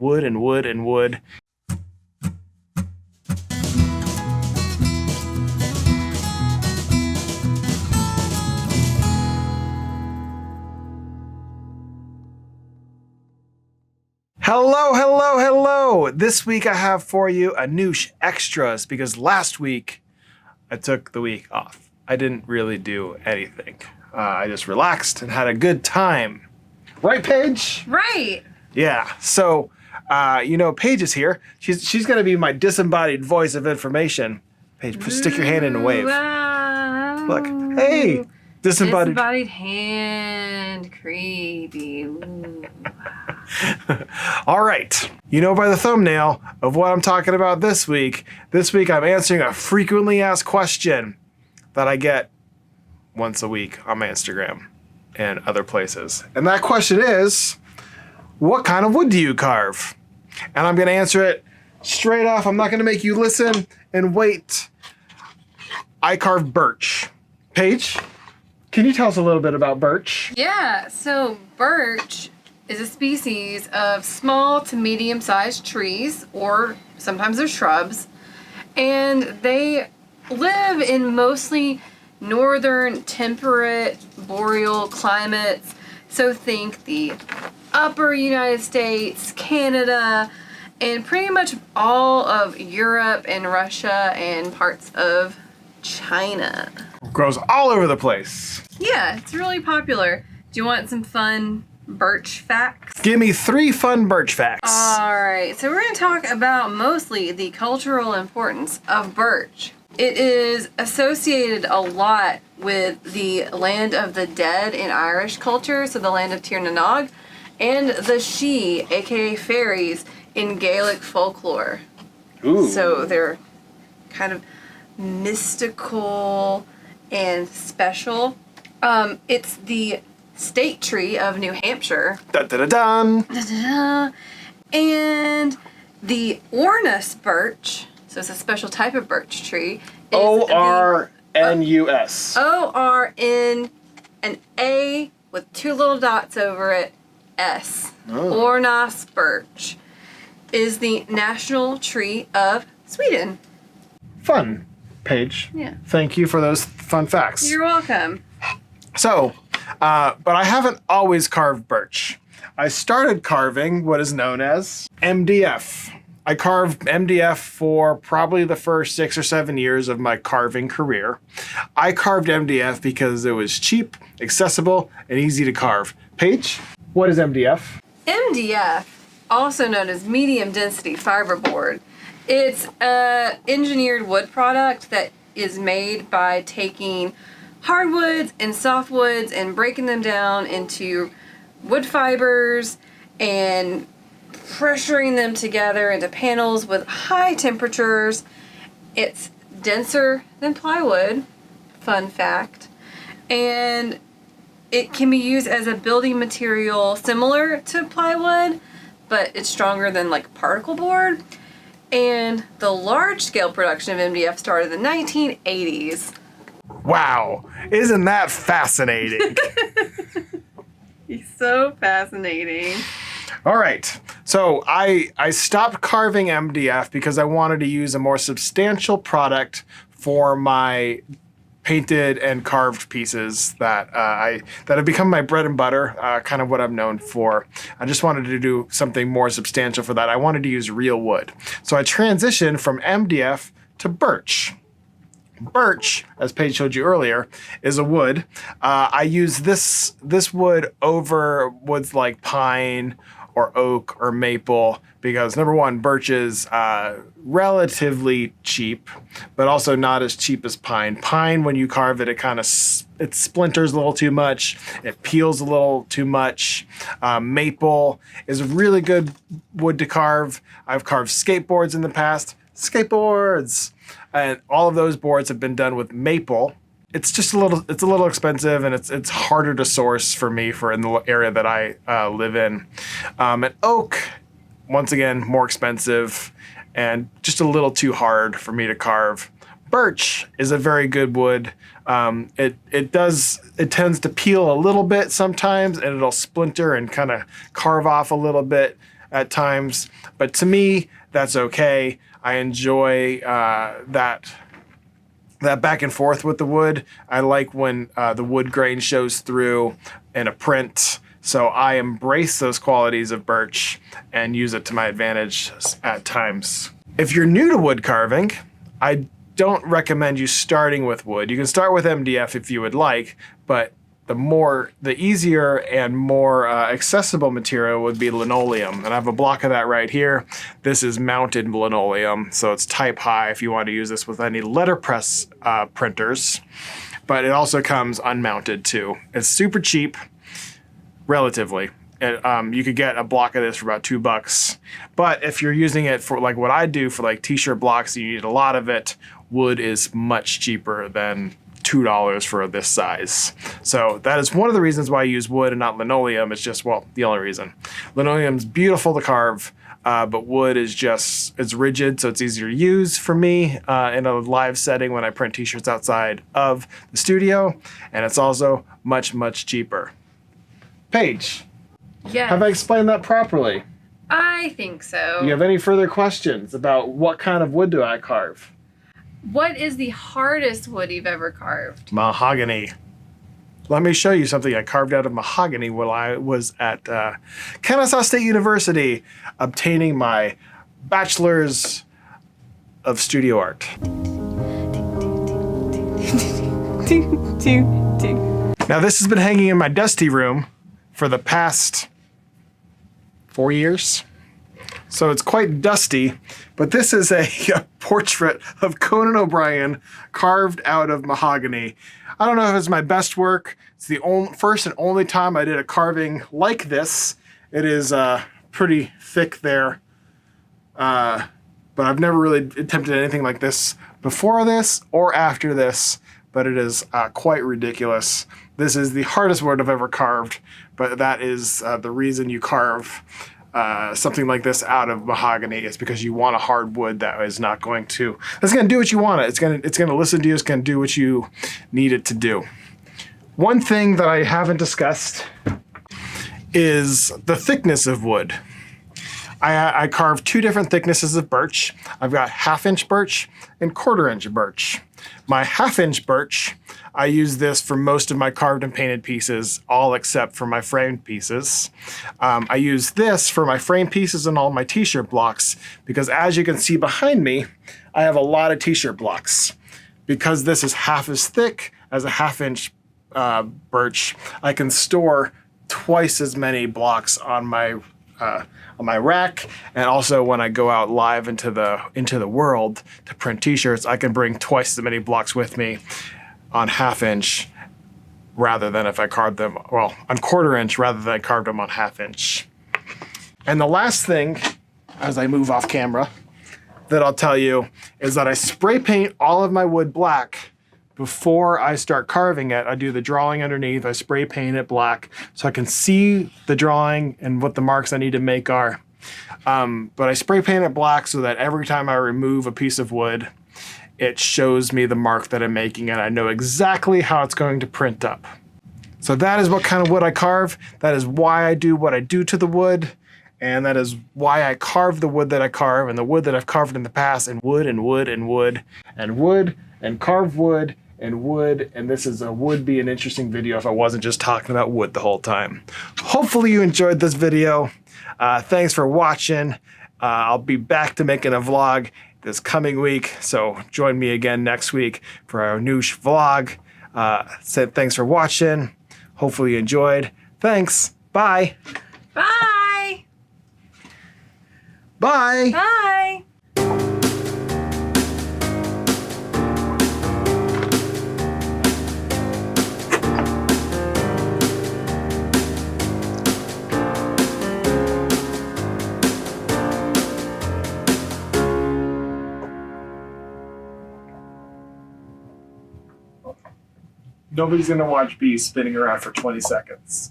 wood and wood and wood. Hello, hello, hello. This week I have for you a Noosh Extras because last week I took the week off. I didn't really do anything. I just relaxed and had a good time. Right, Paige? Right. Yeah. So, Paige is here. She's going to be my disembodied voice of information. Paige, stick your hand in and wave. Wow. Look. Hey. Disembodied hand. Creepy. Ooh. All right. You know by the thumbnail of what I'm talking about this week. This week I'm answering a frequently asked question that I get once a week on my Instagram and other places. And that question is, what kind of wood do you carve? And I'm going to answer it straight off. I'm not going to make you listen and wait. I carve birch. Paige, can you tell us a little bit about birch? Yeah, so birch is a species of small to medium-sized trees, or sometimes they're shrubs, and they live in mostly northern temperate boreal climates. So think the upper United States, Canada, and pretty much all of Europe and Russia and parts of China. Grows all over the place. Yeah, it's really popular. Do you want some fun birch facts? Give me 3 fun birch facts. Alright, so we're going to talk about mostly the cultural importance of birch. It is associated a lot with the land of the dead in Irish culture, so the land of Tir na Nog, and the Sidhe, aka fairies, in Gaelic folklore. Ooh. So they're kind of mystical and special. It's the state tree of New Hampshire. Dun, dun, dun, dun. Da-da-da. And the Ornus birch, so it's a special type of birch tree. O-R-N-U-S. O-R-N, an A with 2 little dots over it, S. Oh. Ornus birch is the national tree of Sweden. Fun, Paige. Yeah. Thank you for those fun facts. You're welcome. So, but I haven't always carved birch. I started carving what is known as MDF. I carved MDF for probably the first 6 or 7 years of my carving career. I carved MDF because it was cheap, accessible, and easy to carve. Paige, what is MDF? MDF, also known as medium density fiberboard, it's an engineered wood product that is made by taking hardwoods and softwoods and breaking them down into wood fibers and pressuring them together into panels with high temperatures. It's denser than plywood, fun fact, and it can be used as a building material similar to plywood, but it's stronger than like particle board. And the large-scale production of MDF started in the 1980s. Wow, isn't that fascinating? It's so fascinating. All right, so I stopped carving MDF because I wanted to use a more substantial product for my painted and carved pieces that have become my bread and butter, kind of what I'm known for. I just wanted to do something more substantial for that. I wanted to use real wood. So I transitioned from MDF to birch. Birch, as Paige showed you earlier, is a wood. I use this wood over woods like pine or oak or maple because, number one, birch is relatively cheap, but also not as cheap as pine. Pine, when you carve it, it splinters a little too much. It peels a little too much. Maple is a really good wood to carve. I've carved skateboards in the past. Skateboards! And all of those boards have been done with maple. It's a little expensive, and it's harder to source for me in the area that I live in. And oak, once again, more expensive and just a little too hard for me to carve. Birch is a very good wood. It tends to peel a little bit sometimes, and it'll splinter and kind of carve off a little bit. at times, but to me, that's okay. I enjoy that back and forth with the wood. I like when the wood grain shows through in a print. So I embrace those qualities of birch and use it to my advantage at times. If you're new to wood carving, I don't recommend you starting with wood. You can start with MDF if you would like, but the easier and more accessible material would be linoleum. And I have a block of that right here. This is mounted linoleum, so it's type high if you want to use this with any letterpress printers, but it also comes unmounted too. It's super cheap, relatively. You could get a block of this for about $2. But if you're using it for like what I do for like t-shirt blocks, you need a lot of it. Wood is much cheaper than $2 for this size. So that is one of the reasons why I use wood and not linoleum. It's just, well, the only reason. Linoleum's beautiful to carve, but wood is just, it's rigid, so it's easier to use for me in a live setting when I print t-shirts outside of the studio. And it's also much, much cheaper. Paige, Yes. have I explained that properly? I think so. Do you have any further questions about what kind of wood do I carve? What is the hardest wood you've ever carved? Mahogany. Let me show you something I carved out of mahogany while I was at Kennesaw State University obtaining my bachelor's of studio art. Now this has been hanging in my dusty room for the past 4 years. So it's quite dusty, but this is a portrait of Conan O'Brien carved out of mahogany. I don't know if it's my best work. It's the first and only time I did a carving like this. It is pretty thick there, but I've never really attempted anything like this before this or after this, but it is quite ridiculous. This is the hardest wood I've ever carved, but that is the reason you carve something like this out of mahogany. Is because you want a hard wood that is not going to, that's going to do what you want it. It's going to listen to you. It's going to do what you need it to do. One thing that I haven't discussed is the thickness of wood. I carve two different thicknesses of birch. I've got 1/2-inch birch and 1/4-inch birch. My 1/2-inch birch, I use this for most of my carved and painted pieces, all except for my framed pieces. I use this for my framed pieces and all my t-shirt blocks because, as you can see behind me, I have a lot of t-shirt blocks. Because this is half as thick as a 1/2-inch birch, I can store twice as many blocks on my rack, and also when I go out live into the world to print t-shirts, I can bring twice as many blocks with me on 1/2-inch rather than if I carved them, well, on 1/4-inch rather than I carved them on 1/2-inch. And the last thing, as I move off camera, that I'll tell you is that I spray paint all of my wood black before I start carving it. I do the drawing underneath, I spray paint it black so I can see the drawing and what the marks I need to make are. But I spray paint it black so that every time I remove a piece of wood, it shows me the mark that I'm making and I know exactly how it's going to print up. So that is what kind of wood I carve. That is why I do what I do to the wood. And that is why I carve the wood that I carve and the wood that I've carved in the past, and wood and wood and wood and wood and carved wood and wood. And this would be an interesting video if I wasn't just talking about wood the whole time. Hopefully you enjoyed this video. Thanks for watching. I'll be back to making a vlog this coming week, so join me again next week for our Noosh vlog. Thanks for watching. Hopefully you enjoyed. Thanks. Bye. Bye. Bye. Bye. Nobody's gonna watch bees spinning around for 20 seconds.